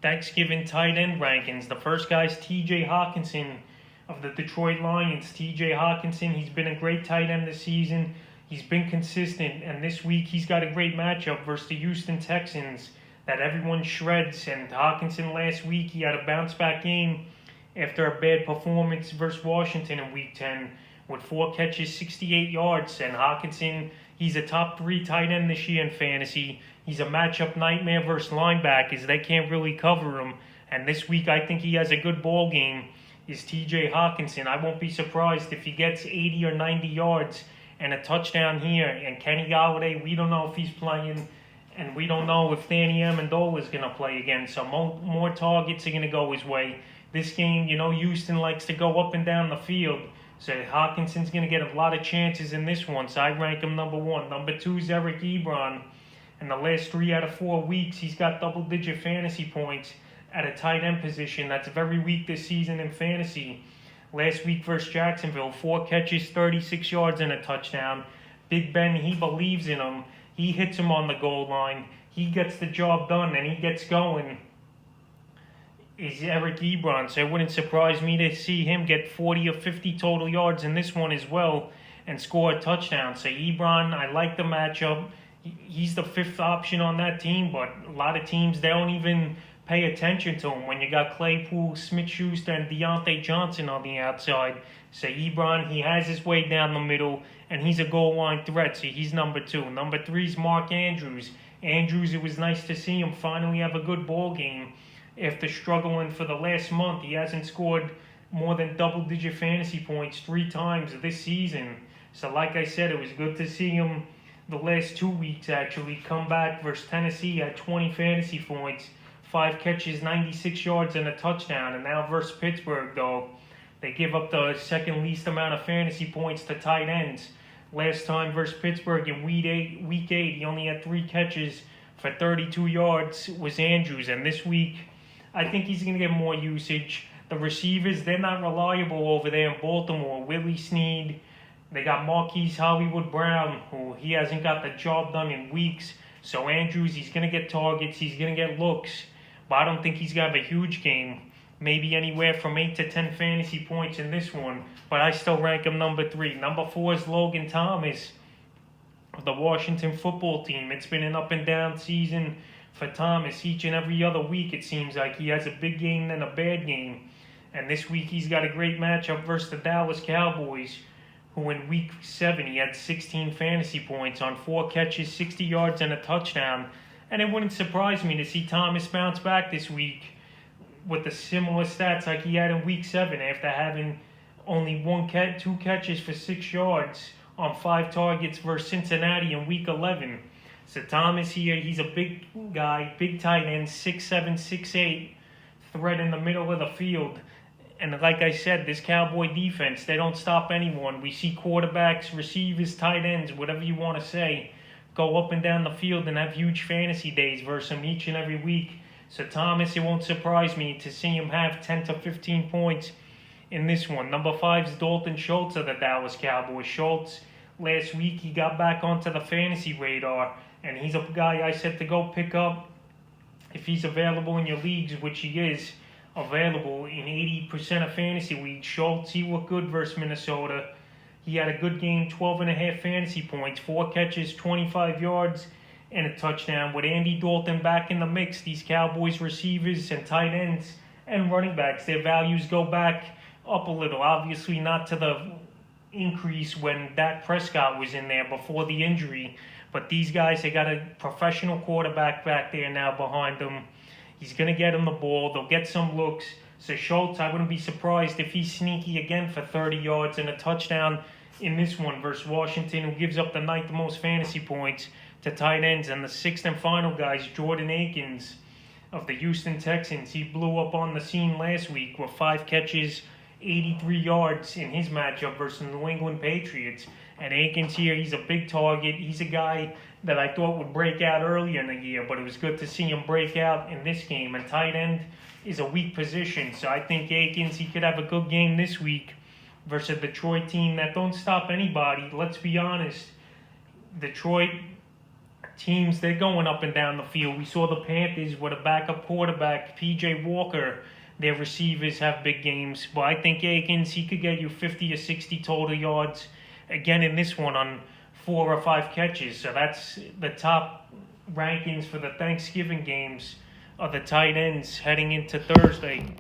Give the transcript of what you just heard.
Thanksgiving tight end rankings. The first guy's T.J. Hockenson of the Detroit Lions. T.J. Hockenson, he's been a great tight end this season. He's been consistent, and this week he's got a great matchup versus the Houston Texans that everyone shreds. And Hockenson last week, he had a bounce-back game after a bad performance versus Washington in Week 10 with 4 catches, 68 yards. And Hockenson, he's a top 3 tight end this year in fantasy. He's a matchup nightmare versus linebackers. They can't really cover him. And this week, I think he has a good ball game, is T.J. Hockenson. I won't be surprised if he gets 80 or 90 yards and a touchdown here. And Kenny Golladay, we don't know if he's playing, and we don't know if Danny Amendola is going to play again. So more targets are going to go his way. This game, Houston likes to go up and down the field. So Hockenson's going to get a lot of chances in this one. So I rank him number 1. Number 2 is Ebron. In the last 3 out of 4 weeks, he's got double-digit fantasy points at a tight end position. That's very weak this season in fantasy. Last week versus Jacksonville, 4 catches, 36 yards, and a touchdown. Big Ben, he believes in him. He hits him on the goal line. He gets the job done, and he gets going. Is Ebron. So it wouldn't surprise me to see him get 40 or 50 total yards in this one as well and score a touchdown. So Ebron, I like the matchup. He's the 5th option on that team, but a lot of teams, they don't even pay attention to him when you got Claypool, Smith-Schuster, and Deontay Johnson on the outside. So Ebron, he has his way down the middle, and he's a goal line threat, so he's number 2. Number 3 is Mark Andrews. Andrews, it was nice to see him finally have a good ball game. After struggling for the last month, he hasn't scored more than double-digit fantasy points 3 times this season. So like I said, it was good to see him the last 2 weeks actually come back versus Tennessee at 20 fantasy points, 5 catches, 96 yards, and a touchdown. And now versus Pittsburgh, though, they give up the second least amount of fantasy points to tight ends. Last time versus Pittsburgh in Week 8, he only had 3 catches for 32 yards, was Andrews. And this week, I think he's going to get more usage. The receivers, they're not reliable over there in Baltimore. Willie Snead, they got Marquise Hollywood Brown, who he hasn't got the job done in weeks. So Andrews, he's going to get targets, he's going to get looks, but I don't think he's going to have a huge game. Maybe anywhere from 8 to 10 fantasy points in this one, but I still rank him number 3. Number 4 is Logan Thomas of the Washington football team. It's been an up and down season for Thomas. Each and every other week, it seems like he has a big game and a bad game. And this week, he's got a great matchup versus the Dallas Cowboys, who in Week 7, he had 16 fantasy points on 4 catches, 60 yards, and a touchdown. And it wouldn't surprise me to see Thomas bounce back this week with the similar stats like he had in Week 7 after having only 2 catches for 6 yards on 5 targets versus Cincinnati in Week 11. So Thomas here, he's a big guy, big tight end, 6'7", 6'8", threat in the middle of the field. And like I said, this Cowboy defense, they don't stop anyone. We see quarterbacks, receivers, tight ends, whatever you want to say, go up and down the field and have huge fantasy days versus him each and every week. So Thomas, it won't surprise me to see him have 10 to 15 points in this one. Number 5 is Dalton Schultz of the Dallas Cowboys. Schultz, last week, he got back onto the fantasy radar, and he's a guy I said to go pick up if he's available in your leagues, which he is available in 80% of fantasy leagues. Schultz, he looked good versus Minnesota. He had a good game, 12.5 fantasy points, 4 catches, 25 yards, and a touchdown. With Andy Dalton back in the mix, these Cowboys receivers and tight ends and running backs, their values go back up a little. Obviously not to the increase when Dak Prescott was in there before the injury, but these guys, they got a professional quarterback back there now behind them. He's going to get him the ball. They'll get some looks. So Schultz, I wouldn't be surprised if he's sneaky again for 30 yards and a touchdown in this one versus Washington, who gives up the 9th most fantasy points to tight ends. And the 6th and final guy is Jordan Akins of the Houston Texans. He blew up on the scene last week with 5 catches, 83 yards in his matchup versus the New England Patriots. And Akins here, he's a big target. He's a guy that I thought would break out earlier in the year, but it was good to see him break out in this game. And tight end is a weak position, so I think Akins, he could have a good game this week versus a Detroit team that don't stop anybody. Let's be honest, Detroit, teams, they're going up and down the field. We saw the Panthers with a backup quarterback, P.J. Walker. Their receivers have big games. But I think Akins, he could get you 50 or 60 total yards again in this one on 4 or 5 catches. So that's the top rankings for the Thanksgiving games of the tight ends heading into Thursday.